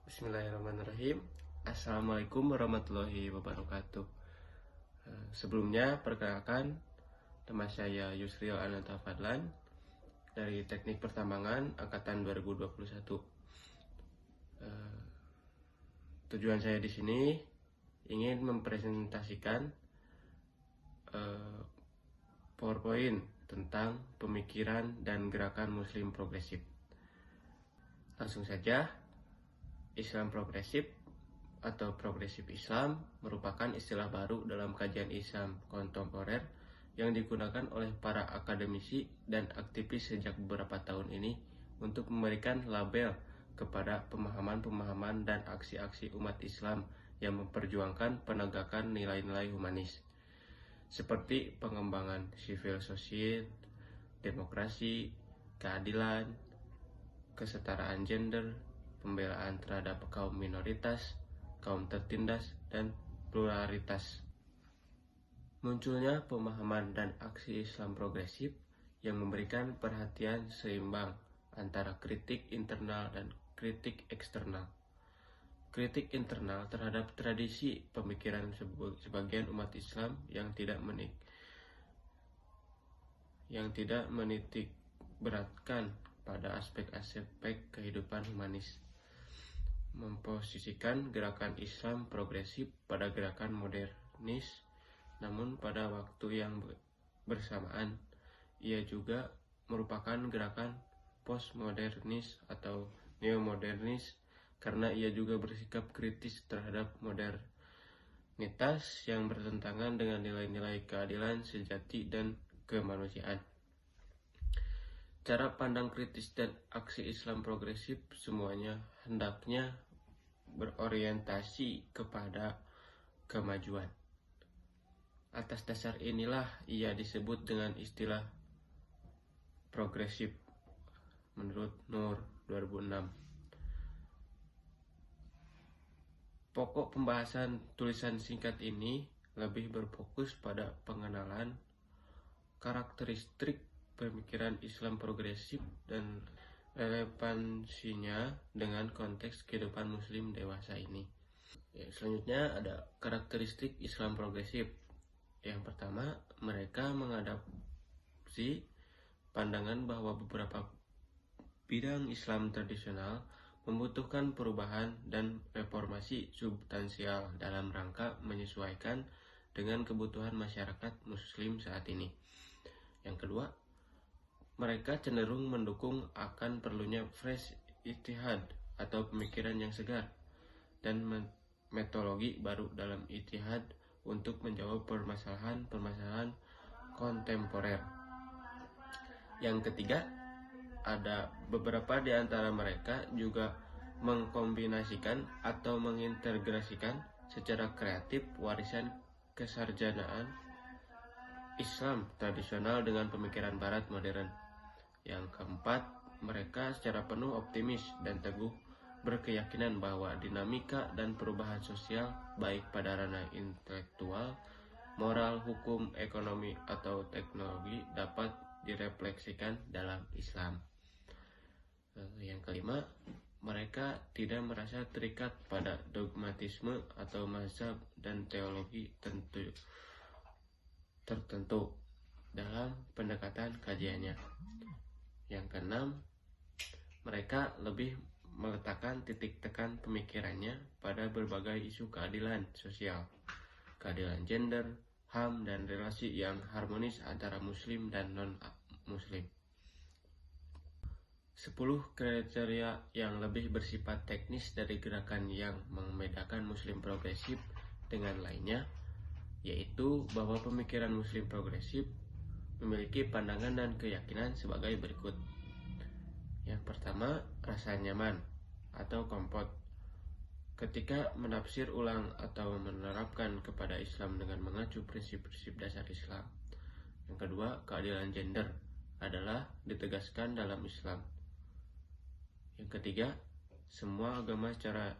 Bismillahirrahmanirrahim. Assalamualaikum warahmatullahi wabarakatuh. Sebelumnya perkenalkan, nama saya Yusril Ananta Fadlan dari Teknik Pertambangan Angkatan 2021. Tujuan saya di sini ingin mempresentasikan PowerPoint tentang pemikiran dan gerakan Muslim progresif. Langsung saja. Islam progresif atau progresif Islam merupakan istilah baru dalam kajian Islam kontemporer yang digunakan oleh para akademisi dan aktivis sejak beberapa tahun ini untuk memberikan label kepada pemahaman-pemahaman dan aksi-aksi umat Islam yang memperjuangkan penegakan nilai-nilai humanis seperti pengembangan civil sosial, demokrasi, keadilan, kesetaraan gender, pembelaan terhadap kaum minoritas, kaum tertindas, dan pluralitas. Munculnya pemahaman dan aksi Islam progresif yang memberikan perhatian seimbang antara kritik internal dan kritik eksternal. Kritik internal terhadap tradisi pemikiran sebagian umat Islam yang tidak menitik beratkan pada aspek-aspek kehidupan humanis, memposisikan gerakan Islam progresif pada gerakan modernis, namun pada waktu yang bersamaan ia juga merupakan gerakan postmodernis atau neomodernis karena ia juga bersikap kritis terhadap modernitas yang bertentangan dengan nilai-nilai keadilan sejati dan kemanusiaan. Cara pandang kritis dan aksi Islam progresif semuanya hendaknya berorientasi kepada kemajuan. Atas dasar inilah ia disebut dengan istilah progresif menurut Nur 2006. Pokok pembahasan tulisan singkat ini lebih berfokus pada pengenalan karakteristik pemikiran Islam progresif dan relevansinya dengan konteks kehidupan muslim dewasa ini. Selanjutnya ada karakteristik Islam progresif. Yang pertama, mereka mengadopsi pandangan bahwa beberapa bidang Islam tradisional membutuhkan perubahan dan reformasi substansial dalam rangka menyesuaikan dengan kebutuhan masyarakat muslim saat ini. Yang kedua, mereka cenderung mendukung akan perlunya fresh ijtihad atau pemikiran yang segar dan metodologi baru dalam ijtihad untuk menjawab permasalahan-permasalahan kontemporer. Yang ketiga, ada beberapa di antara mereka juga mengkombinasikan atau mengintegrasikan secara kreatif warisan kesarjanaan Islam tradisional dengan pemikiran Barat modern. Yang keempat, mereka secara penuh optimis dan teguh berkeyakinan bahwa dinamika dan perubahan sosial baik pada ranah intelektual, moral, hukum, ekonomi, atau teknologi dapat direfleksikan dalam Islam. Yang kelima, mereka tidak merasa terikat pada dogmatisme atau mazhab dan teologi tertentu dalam pendekatan kajiannya. Yang keenam, mereka lebih meletakkan titik tekan pemikirannya pada berbagai isu keadilan sosial, keadilan gender, HAM, dan relasi yang harmonis antara muslim dan non-muslim. 10 kriteria yang lebih bersifat teknis dari gerakan yang membedakan muslim progresif dengan lainnya, yaitu bahwa pemikiran muslim progresif memiliki pandangan dan keyakinan sebagai berikut. Yang pertama, rasa nyaman atau komfort ketika menafsir ulang atau menerapkan kepada Islam dengan mengacu prinsip-prinsip dasar Islam. Yang kedua, keadilan gender adalah ditegaskan dalam Islam. Yang ketiga, semua agama secara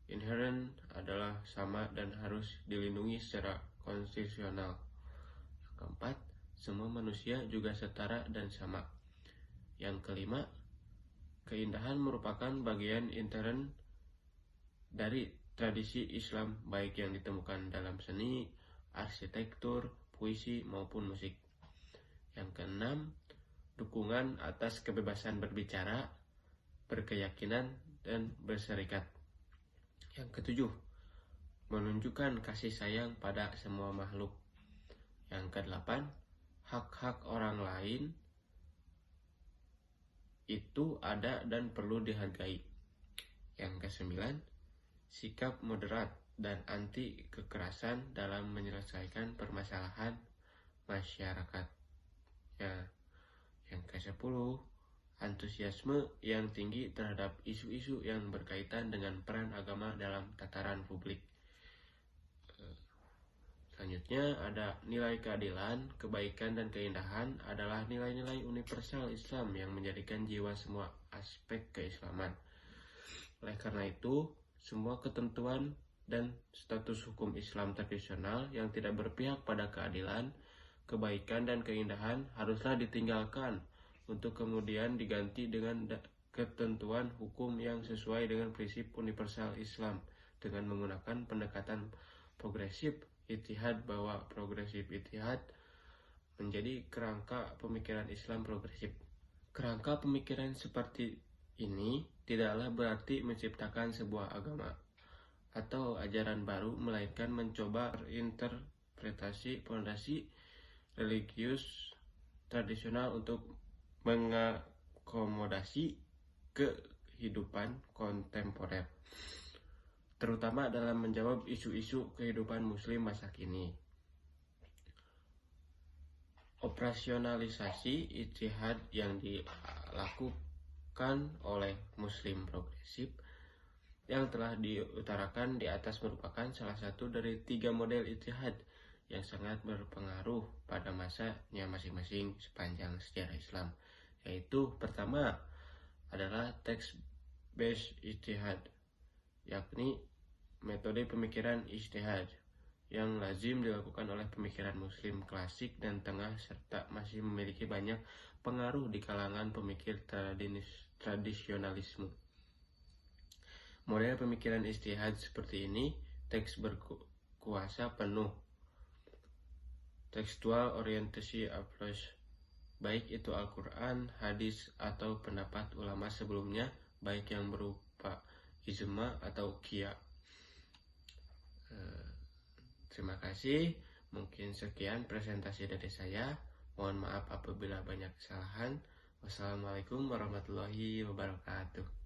inheren adalah sama dan harus dilindungi secara konstitusional. Yang keempat, semua manusia juga setara dan sama. Yang kelima, keindahan merupakan bagian intern dari tradisi Islam baik yang ditemukan dalam seni, arsitektur, puisi maupun musik. Yang keenam, dukungan atas kebebasan berbicara, berkeyakinan, dan berserikat. Yang ketujuh, menunjukkan kasih sayang pada semua makhluk. Yang kedelapan, hak-hak orang lain itu ada dan perlu dihargai. Yang kesembilan, sikap moderat dan anti kekerasan dalam menyelesaikan permasalahan masyarakat. Ya, yang ke-10, antusiasme yang tinggi terhadap isu-isu yang berkaitan dengan peran agama dalam tataran publik. Selanjutnya ada nilai keadilan, kebaikan, dan keindahan adalah nilai-nilai universal Islam yang menjadikan jiwa semua aspek keislaman. Oleh karena itu, semua ketentuan dan status hukum Islam tradisional yang tidak berpihak pada keadilan, kebaikan, dan keindahan haruslah ditinggalkan untuk kemudian diganti dengan ketentuan hukum yang sesuai dengan prinsip universal Islam dengan menggunakan pendekatan progresif ijtihad, bahwa progresif ijtihad menjadi kerangka pemikiran Islam progresif. Kerangka pemikiran seperti ini tidaklah berarti menciptakan sebuah agama atau ajaran baru, melainkan mencoba interpretasi fondasi religius tradisional untuk mengakomodasi kehidupan kontemporer, terutama dalam menjawab isu-isu kehidupan muslim masa kini. Operasionalisasi ijtihad yang dilakukan oleh muslim progresif yang telah diutarakan di atas merupakan salah satu dari 3 model ijtihad yang sangat berpengaruh pada masanya masing-masing sepanjang sejarah Islam, yaitu pertama adalah text-based ijtihad, yakni metode pemikiran ijtihad yang lazim dilakukan oleh pemikiran muslim klasik dan tengah serta masih memiliki banyak pengaruh di kalangan pemikir tradisionalisme. Model pemikiran ijtihad seperti ini, teks berkuasa penuh, textual orientasi approach, baik itu Al-Quran, hadis, atau pendapat ulama sebelumnya, baik yang berupa ijma atau qiyas. Terima kasih. Mungkin sekian presentasi dari saya. Mohon maaf apabila banyak kesalahan. Wassalamualaikum warahmatullahi wabarakatuh.